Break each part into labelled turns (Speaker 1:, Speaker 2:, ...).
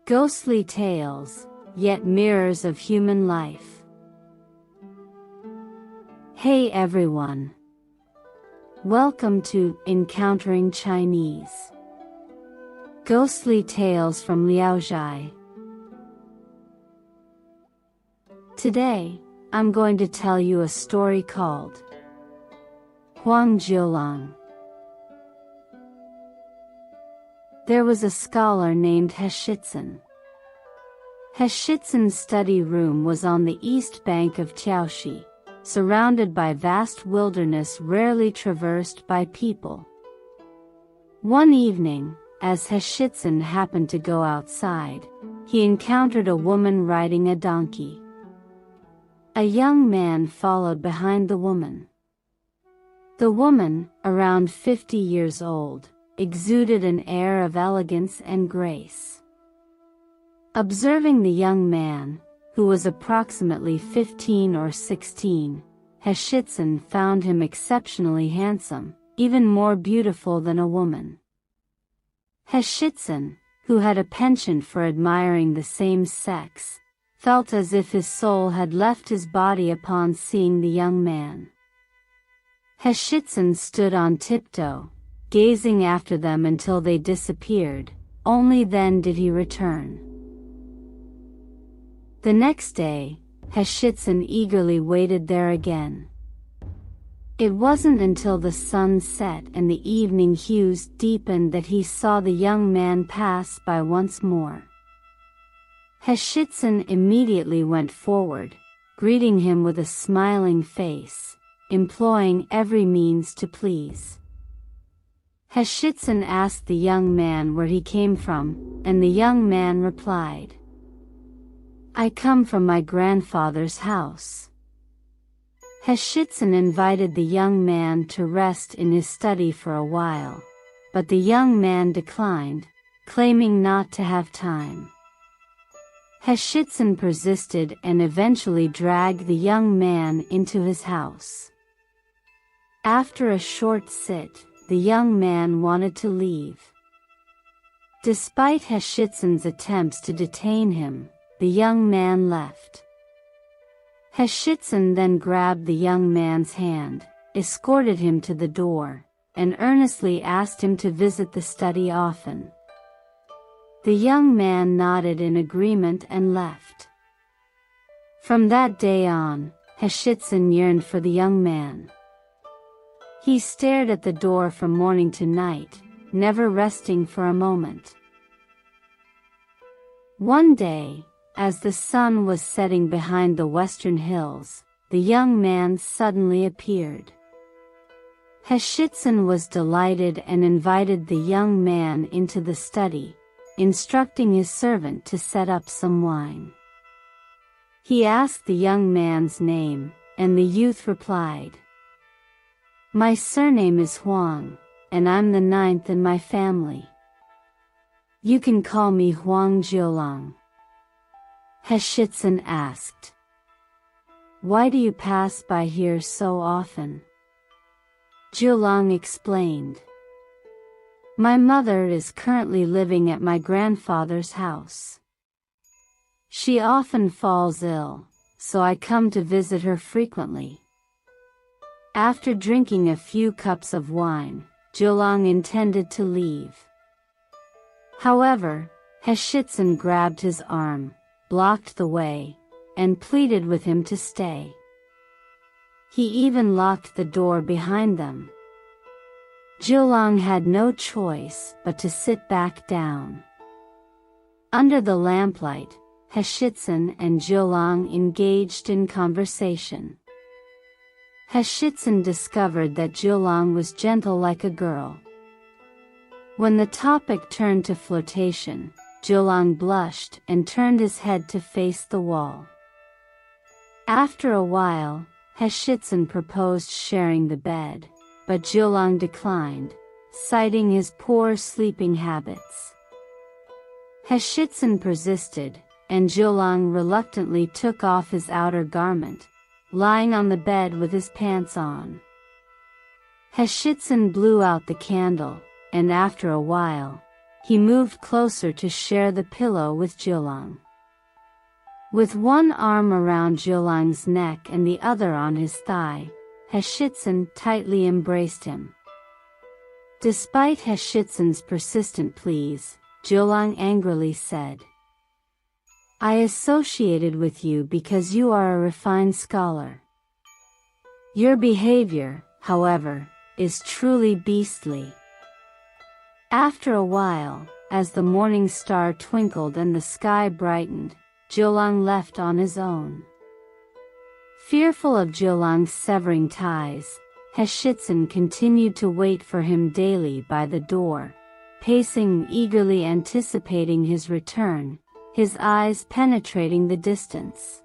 Speaker 1: Ghostly tales, yet mirrors of human life. Hey everyone! Welcome to Encountering Chinese. Ghostly Tales from Zhai. Today, I'm going to tell you a story called Huang Jiulang. There was a scholar named Heshitsun. Heshitsun's study room was on the east bank of Tiaoxi, surrounded by vast wilderness rarely traversed by people. One evening, as Heshitsun happened to go outside, he encountered a woman riding a donkey. A young man followed behind the woman. The woman, around 50 years old, exuded an air of elegance and grace. Observing the young man, who was approximately 15 or 16, Heshitsun found him exceptionally handsome, even more beautiful than a woman. Heshitsun, who had a penchant for admiring the same sex, felt as if his soul had left his body upon seeing the young man. Heshitsun stood on tiptoe, gazing after them until they disappeared. Only then did he return. The next day, Heshitsun eagerly waited there again. It wasn't until the sun set and the evening hues deepened that he saw the young man pass by once more. Heshitsun immediately went forward, greeting him with a smiling face, employing every means to please. Heshitsun asked the young man where he came from, and the young man replied, "I come from my grandfather's house." Heshitsun invited the young man to rest in his study for a while, but the young man declined, claiming not to have time. Heshitsun persisted and eventually dragged the young man into his house. After a short sit, the young man wanted to leave. Despite Heshitsun's attempts to detain him, the young man left. Heshitsun then grabbed the young man's hand, escorted him to the door, and earnestly asked him to visit the study often. The young man nodded in agreement and left. From that day on, Heshitsun yearned for the young man. He stared at the door from morning to night, never resting for a moment. One day, as the sun was setting behind the western hills, the young man suddenly appeared. Heshitsun was delighted and invited the young man into the study, instructing his servant to set up some wine. He asked the young man's name, and the youth replied, "My surname is Huang, and I'm the 9th in my family. You can call me Huang Jiulang." Heshitsun asked, "Why do you pass by here so often?" Jiulang explained, "My mother is currently living at my grandfather's house. She often falls ill, so I come to visit her frequently." After drinking a few cups of wine, Jiulang intended to leave. However, Heshitsun grabbed his arm, blocked the way, and pleaded with him to stay. He even locked the door behind them. Jiulang had no choice but to sit back down. Under the lamplight, Heshitsun and Jiulang engaged in conversation. Heshitsun discovered that Jiulang was gentle like a girl. When the topic turned to flirtation, Jiulang blushed and turned his head to face the wall. After a while, Heshitsun proposed sharing the bed, but Jiulang declined, citing his poor sleeping habits. Heshitsun persisted, and Jiulang reluctantly took off his outer garment, lying on the bed with his pants on. Heshitsun blew out the candle, and after a while, he moved closer to share the pillow with Jiulang. With one arm around Jiulang's neck and the other on his thigh, Heshitsun tightly embraced him. Despite Heshitsun's persistent pleas, Jiulang angrily said, "I associated with you because you are a refined scholar. Your behavior, however, is truly beastly." After a while, as the morning star twinkled and the sky brightened, Jiulang left on his own. Fearful of Jiulang's severing ties, Heshitsun continued to wait for him daily by the door, pacing eagerly anticipating his return, his eyes penetrating the distance.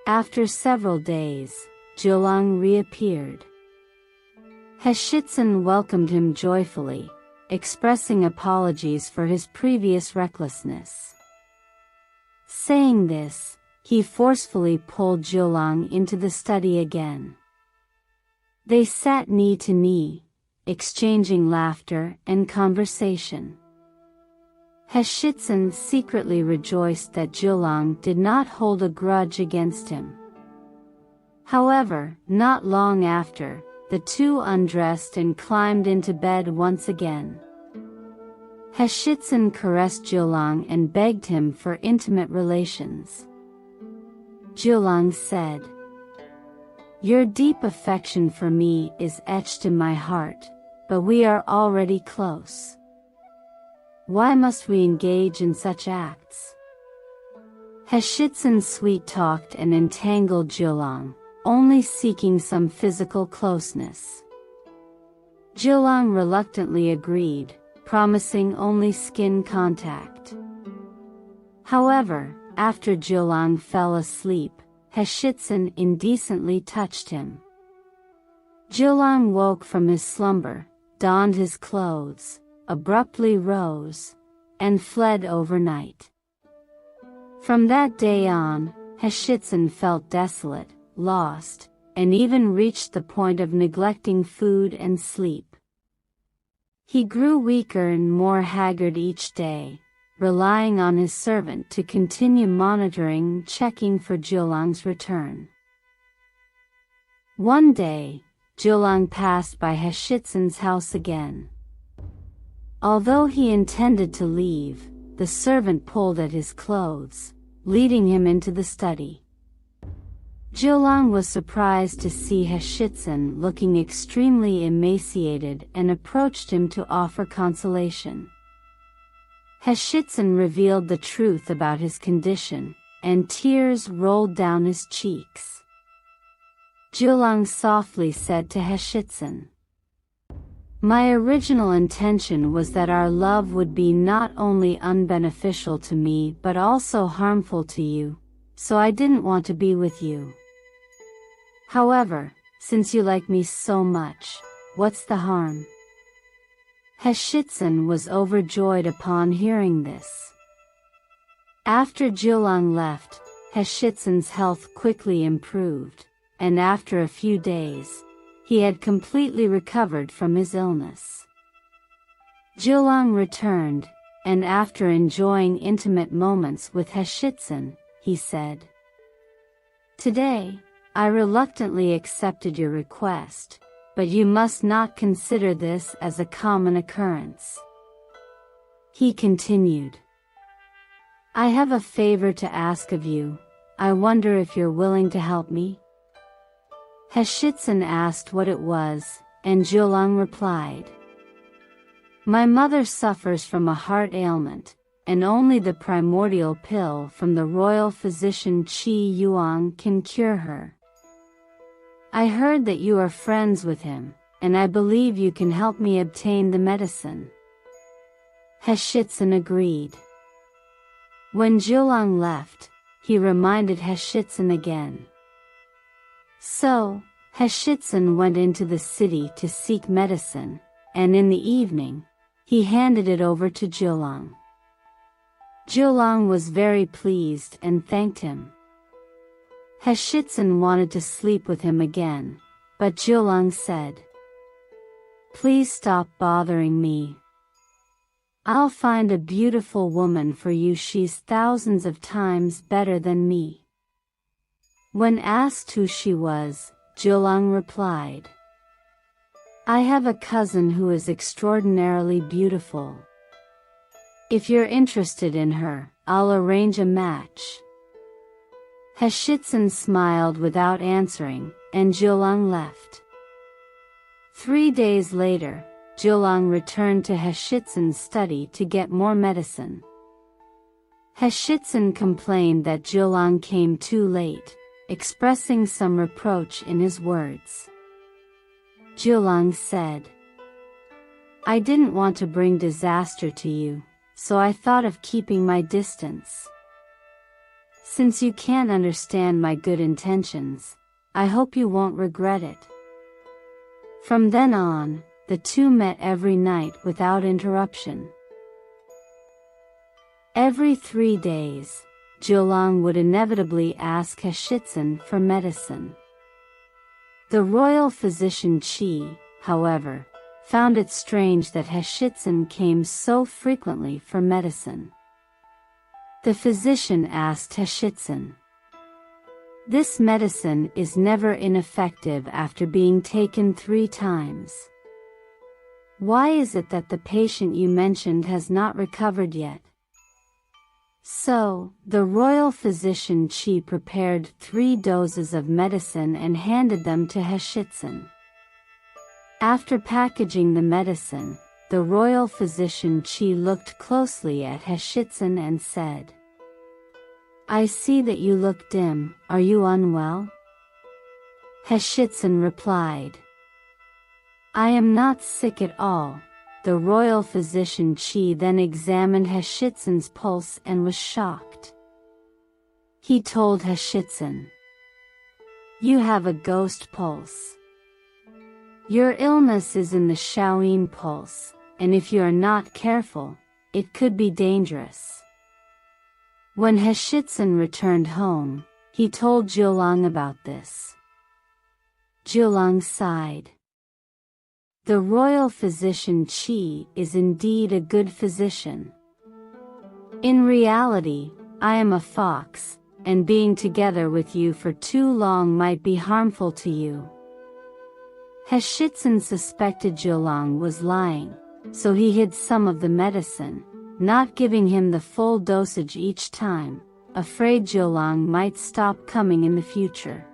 Speaker 1: After several days, Jiulang reappeared. Heshitsun welcomed him joyfully, expressing apologies for his previous recklessness. Saying this, he forcefully pulled Jiulang into the study again. They sat knee to knee, exchanging laughter and conversation. Heshitsun secretly rejoiced that Jiulang did not hold a grudge against him. However, not long after, the two undressed and climbed into bed once again. Heshitsun caressed Jiulang and begged him for intimate relations. Jiulang said, "Your deep affection for me is etched in my heart, but we are already close. Why must we engage in such acts?" Heshitsun sweet-talked and entangled Jiulang, only seeking some physical closeness. Jiulang reluctantly agreed, promising only skin contact. However, after Jiulang fell asleep, Heshitsun indecently touched him. Jiulang woke from his slumber, donned his clothes, abruptly rose, and fled overnight. From that day on, Heshitsun felt desolate, lost, and even reached the point of neglecting food and sleep. He grew weaker and more haggard each day, relying on his servant to continue monitoring, checking for Jiulang's return. One day, Jiulang passed by Heshitsun's house again. Although he intended to leave, the servant pulled at his clothes, leading him into the study. Jiulang was surprised to see Heshitsun looking extremely emaciated and approached him to offer consolation. Heshitsun revealed the truth about his condition, and tears rolled down his cheeks. Jiulang softly said to Heshitsun, "My original intention was that our love would be not only unbeneficial to me but also harmful to you, so I didn't want to be with you. However, since you like me so much, what's the harm?" Heshitsun was overjoyed upon hearing this. After Jiulang left, Heshitsun's health quickly improved, and after a few days, he had completely recovered from his illness. Jiulang returned, and after enjoying intimate moments with Heshitsun, he said, "Today, I reluctantly accepted your request, but you must not consider this as a common occurrence." He continued, "I have a favor to ask of you. I wonder if you're willing to help me?" Heshitsun asked what it was, and Jiulang replied, "My mother suffers from a heart ailment, and only the primordial pill from the royal physician Huang can cure her. I heard that you are friends with him, and I believe you can help me obtain the medicine." Heshitsun agreed. When Jiulang left, he reminded Heshitsun again. So, Heshitsun went into the city to seek medicine, and in the evening, he handed it over to Jiulang. Jiulang was very pleased and thanked him. Heshitsun wanted to sleep with him again, but Jiulang said, "Please stop bothering me. I'll find a beautiful woman for you, she's thousands of times better than me." When asked who she was, Jiulang replied, "I have a cousin who is extraordinarily beautiful. If you're interested in her, I'll arrange a match." He smiled without answering, and Jiulang left. 3 days later, Jiulang returned to He's study to get more medicine. He complained that Jiulang came too late, expressing some reproach in his words. Jiulang said, "I didn't want to bring disaster to you, so I thought of keeping my distance. Since you can't understand my good intentions, I hope you won't regret it." From then on, the two met every night without interruption. Every 3 days, Jiulang would inevitably ask He for medicine. The royal physician Qi, however, found it strange that He came so frequently for medicine. The physician asked He, "This medicine is never ineffective after being taken 3 times. Why is it that the patient you mentioned has not recovered yet?" So, the royal physician Qi prepared 3 doses of medicine and handed them to He. After packaging the medicine, the royal physician Qi looked closely at He and said, "I see that you look dim, are you unwell?" He replied, "I am not sick at all." The royal physician Qi then examined He's pulse and was shocked. He told He, "You have a ghost pulse. Your illness is in the Shaoyin pulse, and if you are not careful, it could be dangerous." When He returned home, he told Jiulang about this. Jiulang sighed. The royal physician Qi is indeed a good physician. In reality, I am a fox, and being together with you for too long might be harmful to you. He suspected Jiulang was lying, so he hid some of the medicine, not giving him the full dosage each time, afraid Jiulang might stop coming in the future.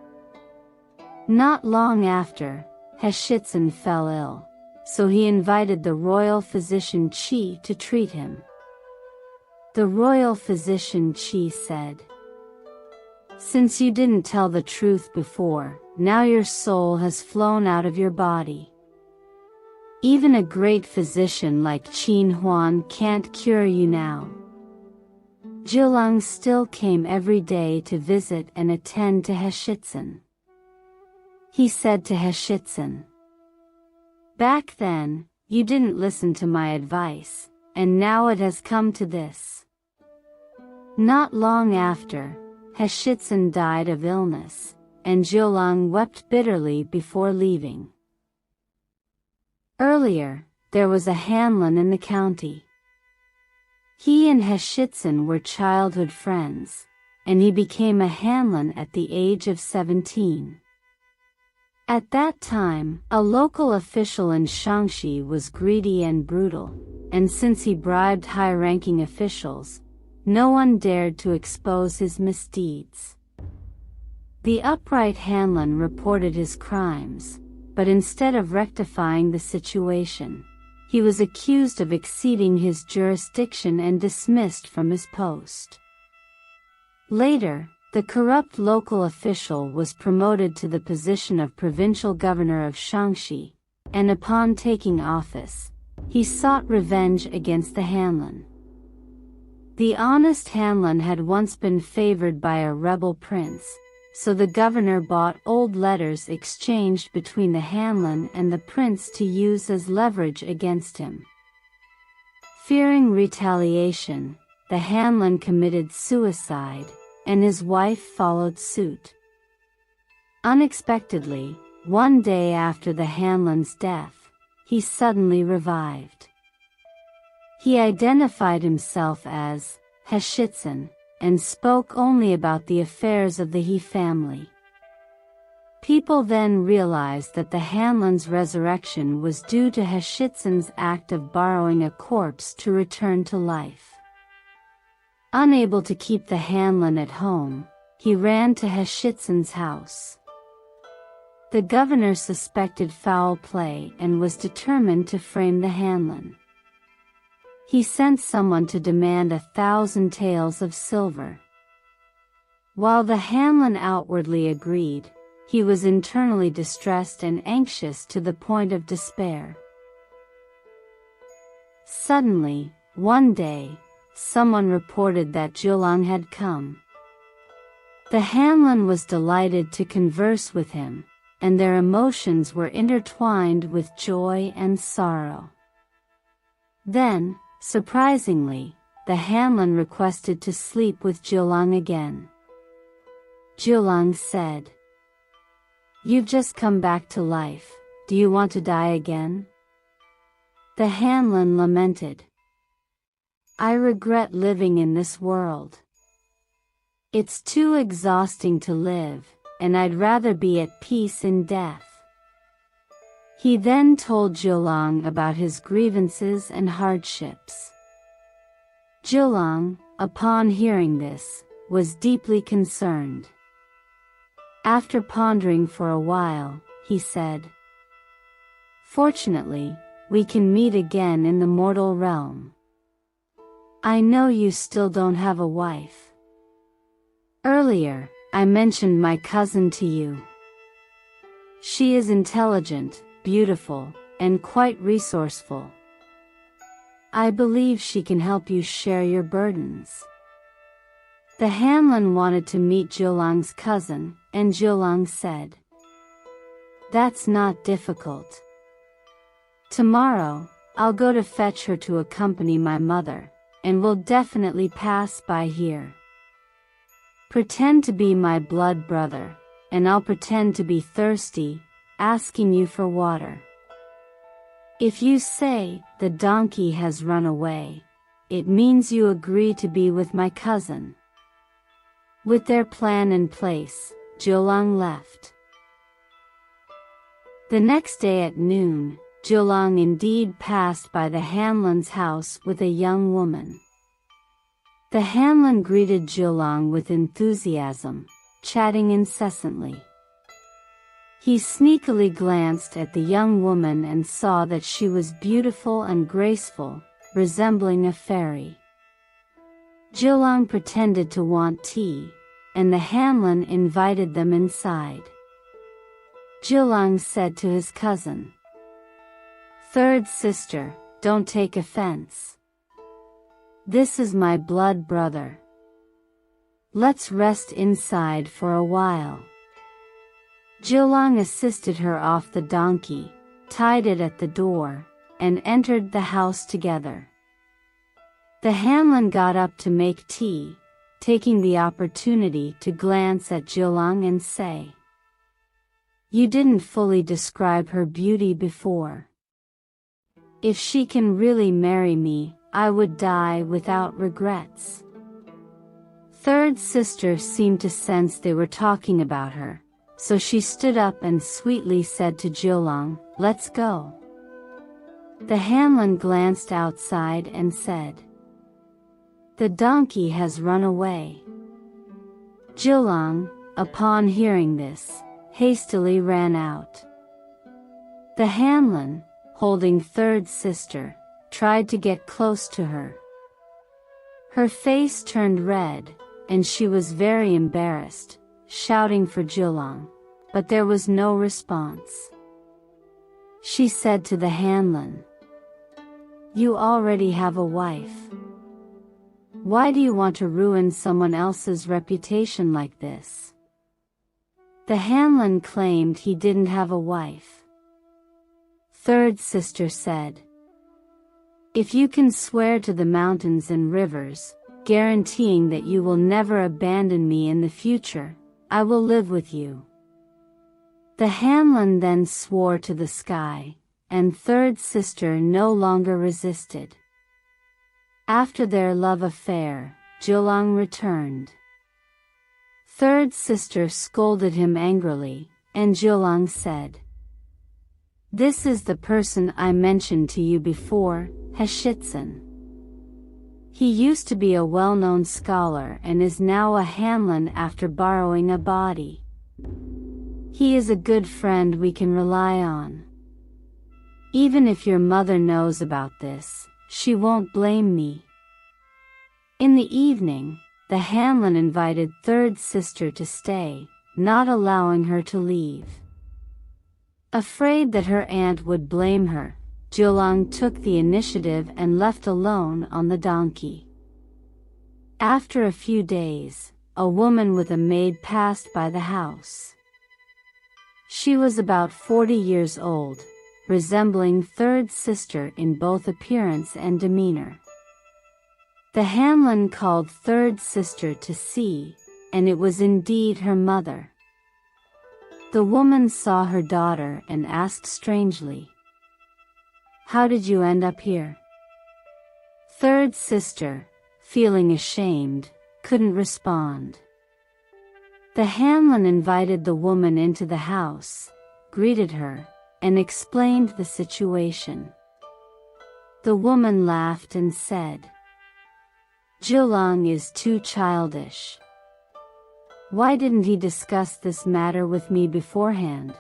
Speaker 1: Not long after, He fell ill, so he invited the royal physician Qi to treat him. The royal physician Qi said, "Since you didn't tell the truth before, now your soul has flown out of your body. Even a great physician like Huang can't cure you now." Jiulang still came every day to visit and attend to He. He said to He, "Back then, you didn't listen to my advice, and now it has come to this." Not long after, He died of illness, and Jiulang wept bitterly before leaving. Earlier, there was a Hanlon in the county. He and He were childhood friends, and he became a Hanlon at the age of 17. At that time, a local official in Shaanxi was greedy and brutal, and since he bribed high-ranking officials, no one dared to expose his misdeeds. The upright Hanlon reported his crimes, but instead of rectifying the situation, he was accused of exceeding his jurisdiction and dismissed from his post. Later, the corrupt local official was promoted to the position of provincial governor of Shaanxi, and upon taking office, he sought revenge against the Hanlon. The honest Hanlon had once been favored by a rebel prince, so the governor bought old letters exchanged between the Hanlon and the prince to use as leverage against him. Fearing retaliation, the Hanlon committed suicide, and his wife followed suit. Unexpectedly, one day after the Hanlon's death, he suddenly revived. He identified himself as Heshitsun, and spoke only about the affairs of the He family. People then realized that the Hanlon's resurrection was due to Heshitsun's act of borrowing a corpse to return to life. Unable to keep the Hanlon at home, he ran to Heshitsun's house. The governor suspected foul play and was determined to frame the Hanlon. He sent someone to demand 1,000 taels of silver. While the Hanlon outwardly agreed, he was internally distressed and anxious to the point of despair. Suddenly, one day, someone reported that Jiulang had come. The Hanlon was delighted to converse with him, and their emotions were intertwined with joy and sorrow. Then, surprisingly, the Hanlon requested to sleep with Jiulang again. Jiulang said, "You've just come back to life, do you want to die again?" The Hanlon lamented, "I regret living in this world. It's too exhausting to live, and I'd rather be at peace in death." He then told Jiulang about his grievances and hardships. Jiulang, upon hearing this, was deeply concerned. After pondering for a while, he said, "Fortunately, we can meet again in the mortal realm. I know you still don't have a wife. Earlier, I mentioned my cousin to you. She is intelligent, beautiful, and quite resourceful. I believe she can help you share your burdens." The Hanlon wanted to meet Jiulang's cousin, and Jiulang said, "That's not difficult. Tomorrow, I'll go to fetch her to accompany my mother, and will definitely pass by here. Pretend to be my blood brother, and I'll pretend to be thirsty, asking you for water. If you say, 'The donkey has run away,' it means you agree to be with my cousin." With their plan in place, Jiulang left. The next day at noon, Jiulang indeed passed by the Hanlon's house with a young woman. The Hanlon greeted Jiulang with enthusiasm, chatting incessantly. He sneakily glanced at the young woman and saw that she was beautiful and graceful, resembling a fairy. Jiulang pretended to want tea, and the Hanlon invited them inside. Jiulang said to his cousin, "Third sister, don't take offense. This is my blood brother. Let's rest inside for a while." Jiulang assisted her off the donkey, tied it at the door, and entered the house together. The Hanlon got up to make tea, taking the opportunity to glance at Jiulang and say, "You didn't fully describe her beauty before. If she can really marry me, I would die without regrets." Third sister seemed to sense they were talking about her, so she stood up and sweetly said to Jiulang, "Let's go." The Hanlon glanced outside and said, "The donkey has run away." Jiulang, upon hearing this, hastily ran out. The Hanlon, holding third sister, tried to get close to her. Her face turned red, and she was very embarrassed, shouting for Jiulang, but there was no response. She said to the Hanlon, "You already have a wife. Why do you want to ruin someone else's reputation like this?" The Hanlon claimed he didn't have a wife. Third sister said, "If you can swear to the mountains and rivers, guaranteeing that you will never abandon me in the future, I will live with you." The Hanlon then swore to the sky, and third sister no longer resisted. After their love affair, Jiulang returned. Third sister scolded him angrily, and Jiulang said, "This is the person I mentioned to you before, Heshitsun. He used to be a well-known scholar and is now a Hanlon after borrowing a body. He is a good friend we can rely on. Even if your mother knows about this, she won't blame me." In the evening, the Hanlon invited third sister to stay, not allowing her to leave. Afraid that her aunt would blame her, Jiulang took the initiative and left alone on the donkey. After a few days, a woman with a maid passed by the house. She was about 40 years old, resembling third sister in both appearance and demeanor. The Hanlon called third sister to see, and it was indeed her mother. The woman saw her daughter and asked strangely, "How did you end up here?" Third sister, feeling ashamed, couldn't respond. The Hanlon invited the woman into the house, greeted her, and explained the situation. The woman laughed and said, "Jiulang is too childish. Why didn't he discuss this matter with me beforehand?"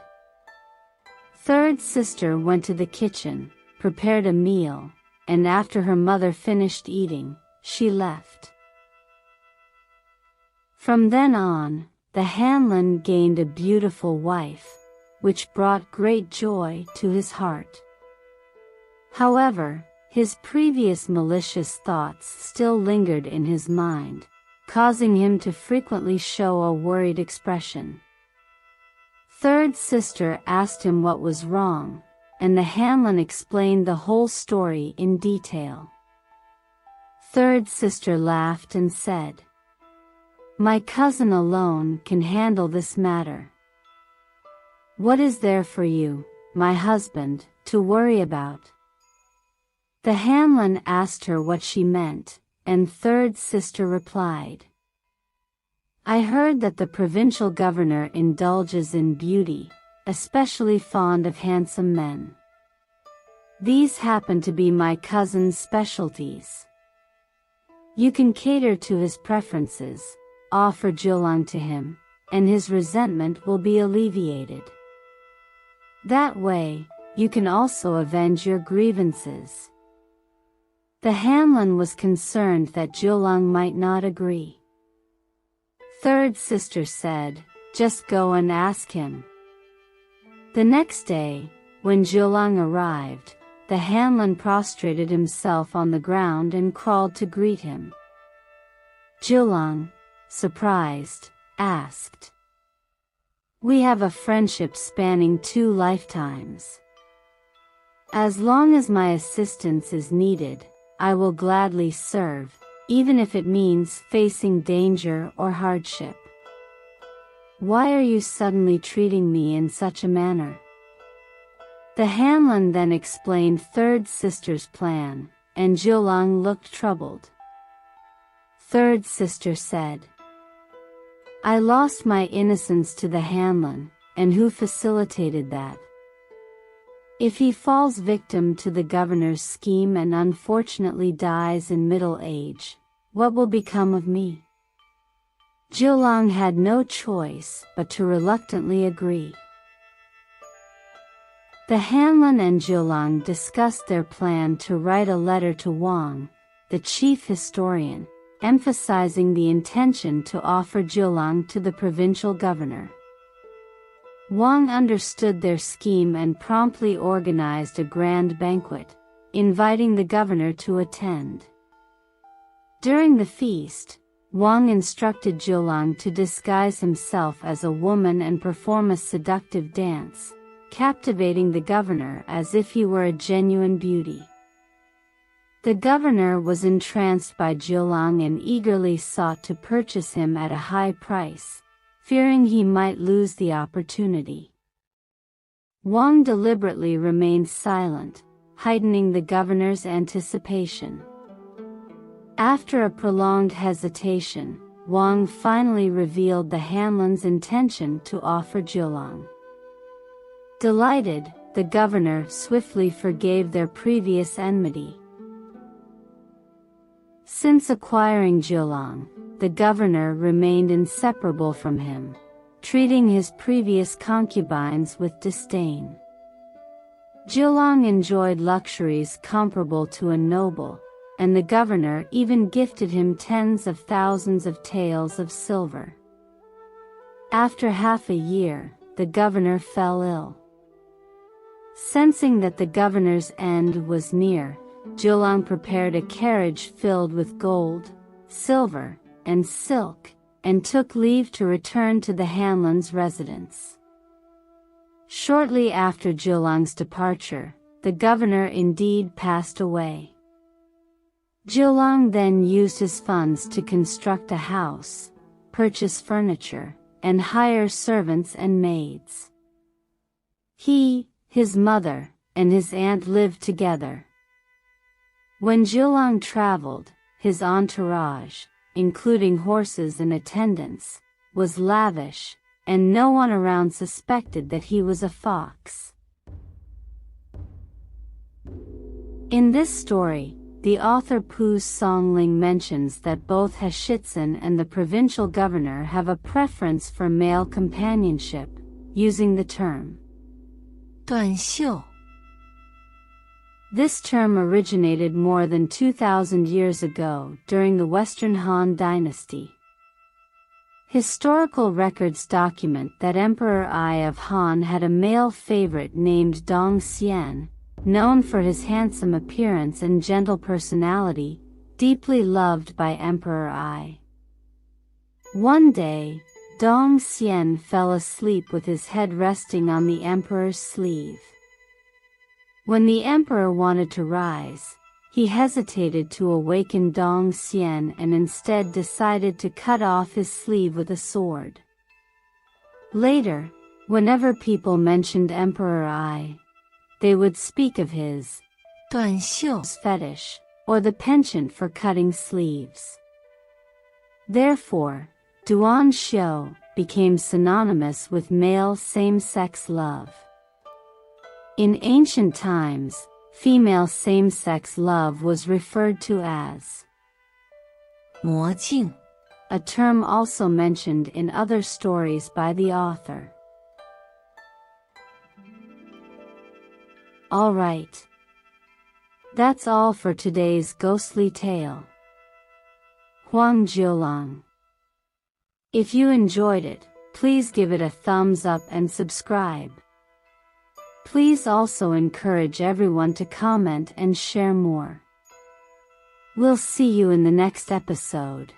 Speaker 1: Third sister went to the kitchen, prepared a meal, and after her mother finished eating, she left. From then on, the Hanlon gained a beautiful wife, which brought great joy to his heart. However, his previous malicious thoughts still lingered in his mind, causing him to frequently show a worried expression. Third sister asked him what was wrong, and the Hanlon explained the whole story in detail. Third sister laughed and said, "My cousin alone can handle this matter. What is there for you, my husband, to worry about?" The Hanlon asked her what she meant, and third sister replied, "I heard that the provincial governor indulges in beauty, especially fond of handsome men. These happen to be my cousin's specialties. You can cater to his preferences, offer Jiulang to him, and his resentment will be alleviated. That way, you can also avenge your grievances." The Hanlon was concerned that Jiulang might not agree. Third sister said, "Just go and ask him." The next day, when Jiulang arrived, the Hanlon prostrated himself on the ground and crawled to greet him. Jiulang, surprised, asked, "We have a friendship spanning 2 lifetimes. As long as my assistance is needed, I will gladly serve, even if it means facing danger or hardship. Why are you suddenly treating me in such a manner?" The Hanlon then explained third sister's plan, and Jiulang looked troubled. Third sister said, "I lost my innocence to the Hanlon, and who facilitated that? If he falls victim to the governor's scheme and unfortunately dies in middle age, what will become of me?" Jiulang had no choice but to reluctantly agree. The Hanlon and Jiulang discussed their plan to write a letter to Huang, the chief historian, emphasizing the intention to offer Jiulang to the provincial governor. Huang understood their scheme and promptly organized a grand banquet, inviting the governor to attend. During the feast, Huang instructed Jiulang to disguise himself as a woman and perform a seductive dance, captivating the governor as if he were a genuine beauty. The governor was entranced by Jiulang and eagerly sought to purchase him at a high price, fearing he might lose the opportunity. Huang deliberately remained silent, heightening the governor's anticipation. After a prolonged hesitation, Huang finally revealed the Hanlon's intention to offer Jiulang. Delighted, the governor swiftly forgave their previous enmity. Since acquiring Jiulang, the governor remained inseparable from him, treating his previous concubines with disdain. Jiulang enjoyed luxuries comparable to a noble, and the governor even gifted him tens of thousands of taels of silver. After half a year, the governor fell ill. Sensing that the governor's end was near, Jiulang prepared a carriage filled with gold, silver, and silk, and took leave to return to the Hanlon's residence. Shortly after Jiulang's departure, the governor indeed passed away. Jiulang then used his funds to construct a house, purchase furniture, and hire servants and maids. He, his mother, and his aunt lived together. When Jiulang traveled, his entourage, including horses and attendants, was lavish, and no one around suspected that he was a fox. In this story, the author Pu Songling mentions that both Heshitsun and the provincial governor have a preference for male companionship, using the term
Speaker 2: 断袖.
Speaker 1: This term originated more than 2,000 years ago during the Western Han Dynasty. Historical records document that Emperor Ai of Han had a male favorite named Dong Xian, known for his handsome appearance and gentle personality, deeply loved by Emperor Ai. One day, Dong Xian fell asleep with his head resting on the emperor's sleeve. When the emperor wanted to rise, he hesitated to awaken Dong Xian and instead decided to cut off his sleeve with a sword. Later, whenever people mentioned Emperor Ai, they would speak of his
Speaker 2: 断袖
Speaker 1: fetish, or the penchant for cutting sleeves. Therefore, Duan Xiu became synonymous with male same-sex love. In ancient times, female same-sex love was referred to as
Speaker 2: 魔镜,
Speaker 1: a term also mentioned in other stories by the author. Alright. That's all for today's ghostly tale. Huang Jiulang. If you enjoyed it, please give it a thumbs up and subscribe. Please also encourage everyone to comment and share more. We'll see you in the next episode.